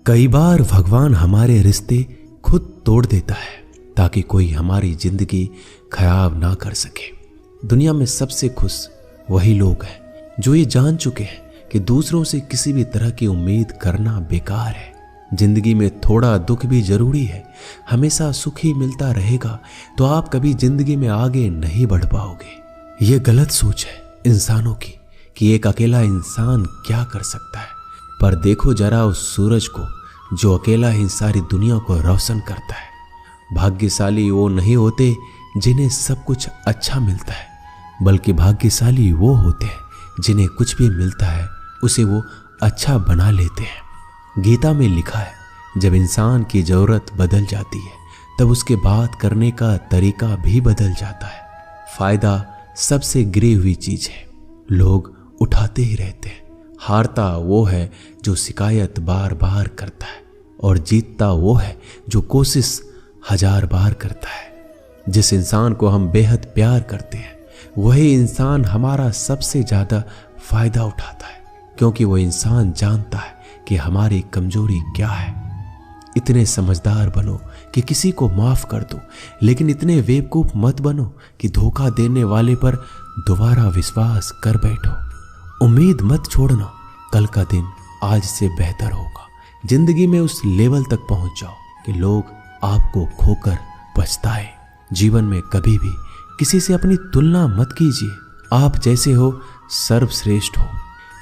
कई बार भगवान हमारे रिश्ते खुद तोड़ देता है ताकि कोई हमारी जिंदगी खराब ना कर सके। दुनिया में सबसे खुश वही लोग हैं जो ये जान चुके हैं कि दूसरों से किसी भी तरह की उम्मीद करना बेकार है। जिंदगी में थोड़ा दुख भी जरूरी है। हमेशा सुख ही मिलता रहेगा तो आप कभी जिंदगी में आगे नहीं बढ़ पाओगे। ये गलत सोच है इंसानों की कि एक अकेला इंसान क्या कर सकता है। पर देखो जरा उस सूरज को जो अकेला ही सारी दुनिया को रोशन करता है। भाग्यशाली वो नहीं होते जिन्हें सब कुछ अच्छा मिलता है, बल्कि भाग्यशाली वो होते हैं जिन्हें कुछ भी मिलता है उसे वो अच्छा बना लेते हैं। गीता में लिखा है, जब इंसान की जरूरत बदल जाती है तब उसके बात करने का तरीका भी बदल जाता है। फायदा सबसे गिरी हुई चीज है, लोग उठाते ही रहते हैं। हारता वो है जो शिकायत बार बार करता है और जीतता वो है जो कोशिश 1000 बार करता है। जिस इंसान को हम बेहद प्यार करते हैं वही इंसान हमारा सबसे ज्यादा फायदा उठाता है, क्योंकि वो इंसान जानता है कि हमारी कमजोरी क्या है। इतने समझदार बनो कि किसी को माफ कर दो, लेकिन इतने बेवकूफ मत बनो कि धोखा देने वाले पर दोबारा विश्वास कर बैठो। उम्मीद मत छोड़ना, कल का दिन आज से बेहतर होगा। जिंदगी में उस लेवल तक पहुंच जाओ कि लोग आपको खोकर पछताए। जीवन में कभी भी किसी से अपनी तुलना मत कीजिए। आप जैसे हो सर्वश्रेष्ठ हो,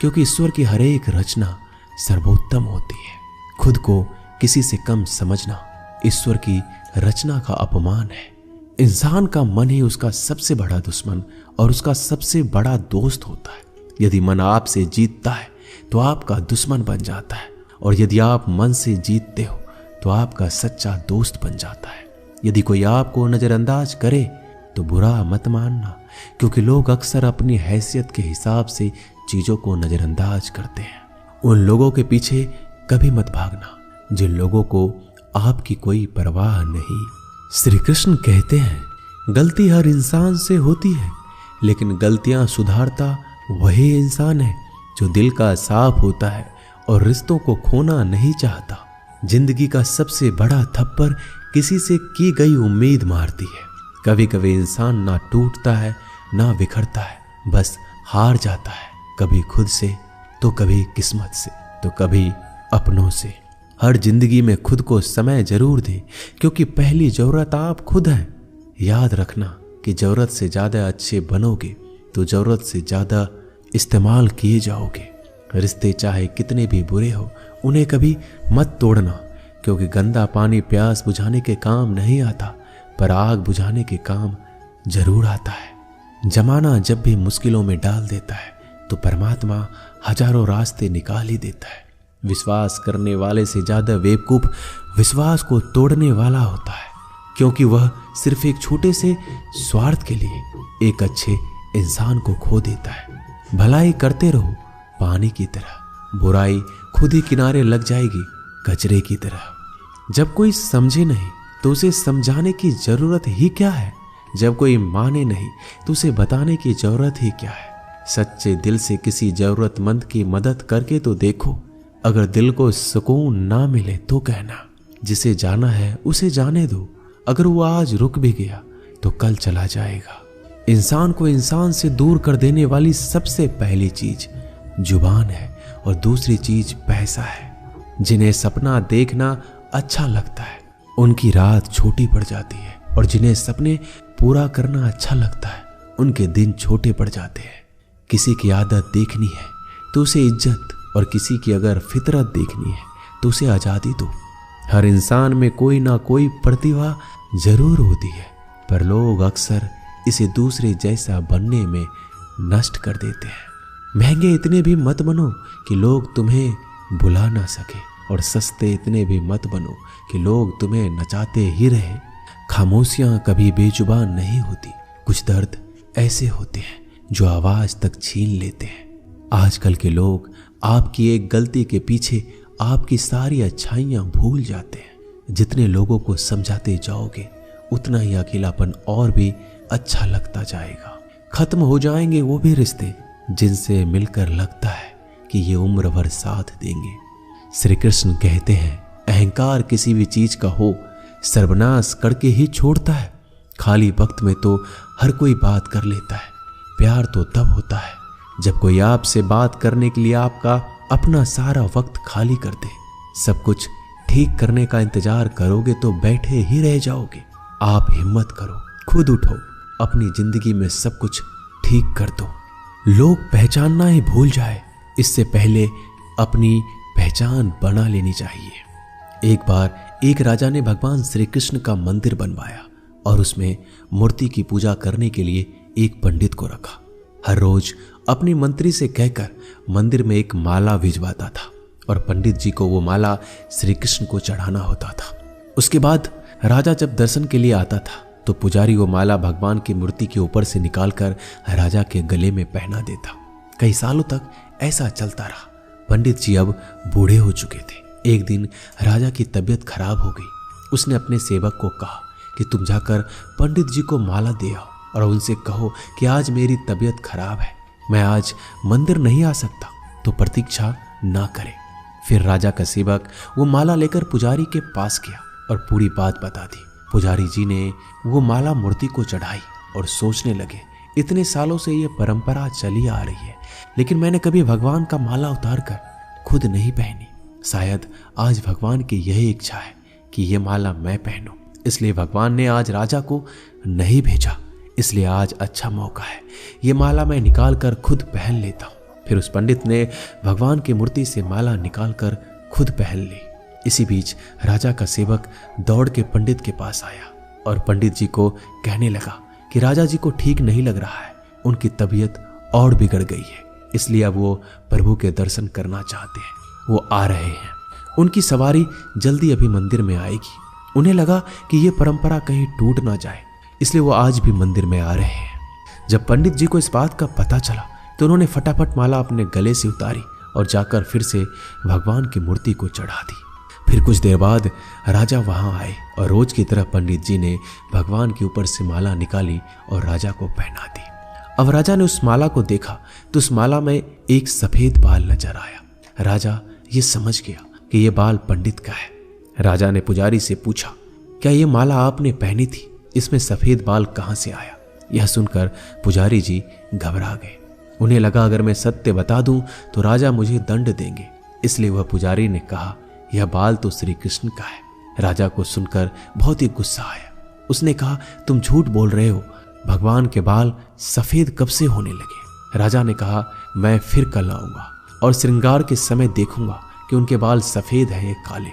क्योंकि ईश्वर की हर एक रचना सर्वोत्तम होती है। खुद को किसी से कम समझना ईश्वर की रचना का अपमान है। इंसान का मन ही उसका सबसे बड़ा दुश्मन और उसका सबसे बड़ा दोस्त होता है। यदि मन आपसे जीतता है तो आपका दुश्मन बन जाता है, और यदि आप मन से जीतते हो तो आपका सच्चा दोस्त बन जाता है। यदि कोई आपको नजरअंदाज करे तो बुरा मत मानना, क्योंकि लोग अक्सर अपनी हैसियत के हिसाब से चीजों को नजरअंदाज करते हैं। उन लोगों के पीछे कभी मत भागना जिन लोगों को आपकी कोई परवाह नहीं। श्री कृष्ण कहते हैं, गलती हर इंसान से होती है, लेकिन गलतियां सुधारता वही इंसान है जो दिल का साफ होता है और रिश्तों को खोना नहीं चाहता। जिंदगी का सबसे बड़ा थप्पड़ किसी से की गई उम्मीद मारती है। कभी कभी इंसान ना टूटता है ना बिखरता है, बस हार जाता है, कभी खुद से तो कभी किस्मत से तो कभी अपनों से। हर जिंदगी में खुद को समय जरूर दें, क्योंकि पहली जरूरत आप खुद हैं। याद रखना कि जरूरत से ज्यादा अच्छे बनोगे तो जरूरत से ज्यादा इस्तेमाल किए जाओगे। रिश्ते चाहे कितने भी बुरे हो उन्हें कभी मत तोड़ना, क्योंकि गंदा पानी प्यास बुझाने के काम नहीं आता, पर आग बुझाने के काम जरूर आता है। जमाना जब भी मुश्किलों में डाल देता है तो परमात्मा हजारों रास्ते निकाल ही देता है। विश्वास करने वाले से ज्यादा बेवकूफ विश्वास को तोड़ने वाला होता है, क्योंकि वह सिर्फ एक छोटे से स्वार्थ के लिए एक अच्छे इंसान को खो देता है। भलाई करते रहो पानी की तरह, बुराई खुद ही किनारे लग जाएगी कचरे की तरह। जब कोई समझे नहीं तो उसे समझाने की जरूरत ही क्या है। जब कोई माने नहीं तो उसे बताने की जरूरत ही क्या है। सच्चे दिल से किसी जरूरतमंद की मदद करके तो देखो। अगर दिल को सुकून ना मिले तो कहना, जिसे जाना है उसे जाने दो। अगर वो आज रुक भी गया तो कल चला जाएगा। इंसान को इंसान से दूर कर देने वाली सबसे पहली चीज जुबान है और दूसरी चीज पैसा है। जिन्हें सपना देखना अच्छा लगता है उनकी रात छोटी पड़ जाती है, और जिन्हें सपने पूरा करना अच्छा लगता है उनके दिन छोटे पड़ जाते हैं। किसी की आदत देखनी है तो उसे इज्जत, और किसी की अगर फितरत देखनी है तो उसे आजादी दो। हर इंसान में कोई ना कोई प्रतिभा जरूर होती है, पर लोग अक्सर इसे दूसरे जैसा बनने में नष्ट कर देते हैं। महंगे इतने भी मत बनो कि लोग तुम्हें बुला ना सके, और सस्ते इतने भी मत बनो कि लोग तुम्हें नचाते ही रहे। खामोशियां कभी बेजुबान नहीं होती। कुछ दर्द ऐसे होते हैं जो आवाज तक छीन लेते हैं। आजकल के लोग आपकी एक गलती के पीछे आपकी सारी अच्छाइयां भूल जाते हैं। जितने लोगों को समझाते जाओगे उतना ही अकेलापन और भी अच्छा लगता जाएगा। खत्म हो जाएंगे वो भी रिश्ते जिनसे मिलकर लगता है कि ये उम्र भर साथ देंगे। श्री कृष्ण कहते हैं, अहंकार किसी भी चीज का हो सर्वनाश करके ही छोड़ता है। खाली वक्त में तो हर कोई बात कर लेता है। प्यार तो तब होता है जब कोई आपसे बात करने के लिए आपका अपना सारा वक्त खाली कर दे। सब कुछ ठीक करने का इंतजार करोगे तो बैठे ही रह जाओगे। आप हिम्मत करो, खुद उठो, अपनी जिंदगी में सब कुछ ठीक कर दो। लोग पहचानना ही भूल जाए इससे पहले अपनी पहचान बना लेनी चाहिए। एक बार एक राजा ने भगवान श्री कृष्ण का मंदिर बनवाया और उसमें मूर्ति की पूजा करने के लिए एक पंडित को रखा। हर रोज अपने मंत्री से कहकर मंदिर में एक माला भिजवाता था और पंडित जी को वो माला श्री कृष्ण को चढ़ाना होता था। उसके बाद राजा जब दर्शन के लिए आता था तो पुजारी वो माला भगवान की मूर्ति के ऊपर से निकालकर राजा के गले में पहना देता। कई सालों तक ऐसा चलता रहा। पंडित जी अब बूढ़े हो चुके थे। एक दिन राजा की तबीयत खराब हो गई। उसने अपने सेवक को कहा कि तुम जाकर पंडित जी को माला दे आओ और उनसे कहो कि आज मेरी तबीयत खराब है, मैं आज मंदिर नहीं आ सकता, तो प्रतीक्षा ना करे। फिर राजा का सेवक वो माला लेकर पुजारी के पास गया और पूरी बात बता दी। पुजारी जी ने वो माला मूर्ति को चढ़ाई और सोचने लगे, इतने सालों से ये परंपरा चली आ रही है, लेकिन मैंने कभी भगवान का माला उतार कर खुद नहीं पहनी। शायद आज भगवान की यही इच्छा है कि ये माला मैं पहनूं, इसलिए भगवान ने आज राजा को नहीं भेजा। इसलिए आज अच्छा मौका है, ये माला मैं निकाल कर खुद पहन लेता हूँ। फिर उस पंडित ने भगवान की मूर्ति से माला निकाल कर खुद पहन ली। इसी बीच राजा का सेवक दौड़ के पंडित के पास आया और पंडित जी को कहने लगा कि राजा जी को ठीक नहीं लग रहा है, उनकी तबीयत और बिगड़ गई है, इसलिए अब वो प्रभु के दर्शन करना चाहते हैं। वो आ रहे हैं, उनकी सवारी जल्दी अभी मंदिर में आएगी। उन्हें लगा कि ये परंपरा कहीं टूट ना जाए, इसलिए वो आज भी मंदिर में आ रहे हैं। जब पंडित जी को इस बात का पता चला तो उन्होंने फटाफट माला अपने गले से उतारी और जाकर फिर से भगवान की मूर्ति को चढ़ा दी। फिर कुछ देर बाद राजा वहां आए और रोज की तरह पंडित जी ने भगवान के ऊपर से माला निकाली और राजा को पहना दी। अब राजा ने उस माला को देखा तो उस माला में एक सफेद बाल नजर आया। राजा ये समझ गया कि ये बाल पंडित का है। राजा ने पुजारी से पूछा, क्या ये माला आपने पहनी थी? इसमें सफेद बाल कहां से आया? यह सुनकर पुजारी जी घबरा गए। उन्हें लगा अगर मैं सत्य बता दूं तो राजा मुझे दंड देंगे, इसलिए वह पुजारी ने कहा, यह बाल तो श्री कृष्ण का है। राजा को सुनकर बहुत ही गुस्सा आया। उसने कहा, तुम झूठ बोल रहे हो, भगवान के बाल सफेद कब से होने लगे? राजा ने कहा, मैं फिर कल आऊंगा और श्रृंगार के समय देखूंगा कि उनके बाल सफेद है या काले।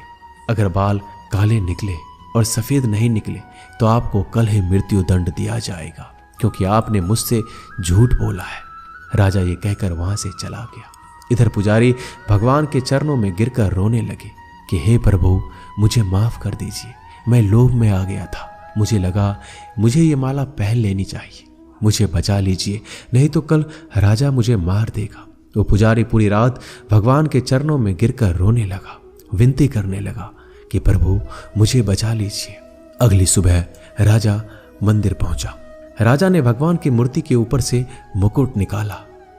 अगर बाल काले निकले और सफेद नहीं निकले तो आपको कल ही मृत्यु दंड दिया जाएगा, क्योंकि आपने मुझसे झूठ बोला है। राजा ये कहकर वहां से चला गया। इधर पुजारी भगवान के चरणों में गिरकर रोने लगे कि हे प्रभु, मुझे माफ कर दीजिए, मैं लोभ में आ गया था, मुझे लगा मुझे ये माला पहन लेनी चाहिए, मुझे बचा लीजिए, नहीं तो कल राजा मुझे मार देगा। वो पुजारी पूरी रात भगवान के चरणों में गिरकर रोने लगा, विनती करने लगा कि प्रभु मुझे बचा लीजिए। अगली सुबह राजा मंदिर पहुंचा। राजा ने भगवान की मूर्ति के ऊपर से मुकुट निकाला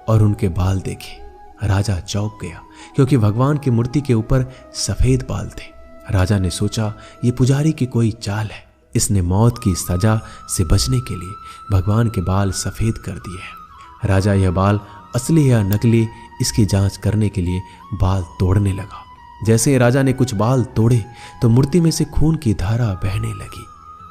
और उनके बाल देखे। राजा चौंक गया क्योंकि भगवान की मूर्ति के ऊपर सफेद बाल थे। राजा ने सोचा ये पुजारी की कोई चाल है, इसने मौत की सजा से बचने के लिए भगवान के बाल सफेद कर दिए हैं। राजा यह बाल असली या नकली इसकी जांच करने के लिए बाल तोड़ने लगा। जैसे ही राजा ने कुछ बाल तोड़े तो मूर्ति में से खून की धारा बहने लगी।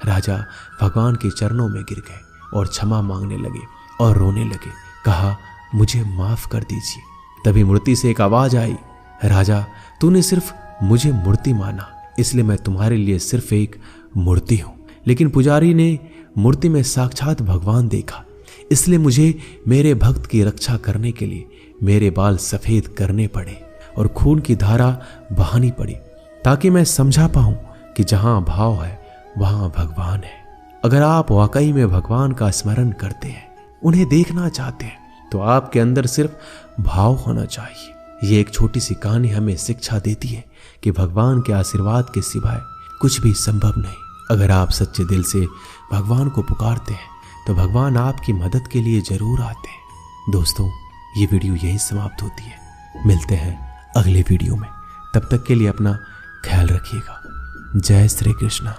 राजा भगवान के चरणों में गिर गए और क्षमा मांगने लगे और रोने लगे, कहा मुझे माफ कर दीजिए। तभी मूर्ति से एक आवाज आई, राजा तूने सिर्फ मुझे मूर्ति माना, इसलिए मैं तुम्हारे लिए सिर्फ एक मूर्ति हूं। लेकिन पुजारी ने मूर्ति में साक्षात भगवान देखा, इसलिए मुझे मेरे भक्त की रक्षा करने के लिए मेरे बाल सफेद करने पड़े और खून की धारा बहानी पड़ी, ताकि मैं समझा पाऊं कि जहां भाव है वहां भगवान है। अगर आप वाकई में भगवान का स्मरण करते हैं, उन्हें देखना चाहते हैं, तो आपके अंदर सिर्फ भाव होना चाहिए। ये एक छोटी सी कहानी हमें शिक्षा देती है कि भगवान के आशीर्वाद के सिवाय कुछ भी संभव नहीं। अगर आप सच्चे दिल से भगवान को पुकारते हैं तो भगवान आपकी मदद के लिए जरूर आते हैं। दोस्तों, ये वीडियो यहीं समाप्त होती है। मिलते हैं अगले वीडियो में। तब तक के लिए अपना ख्याल रखिएगा। जय श्री कृष्णा।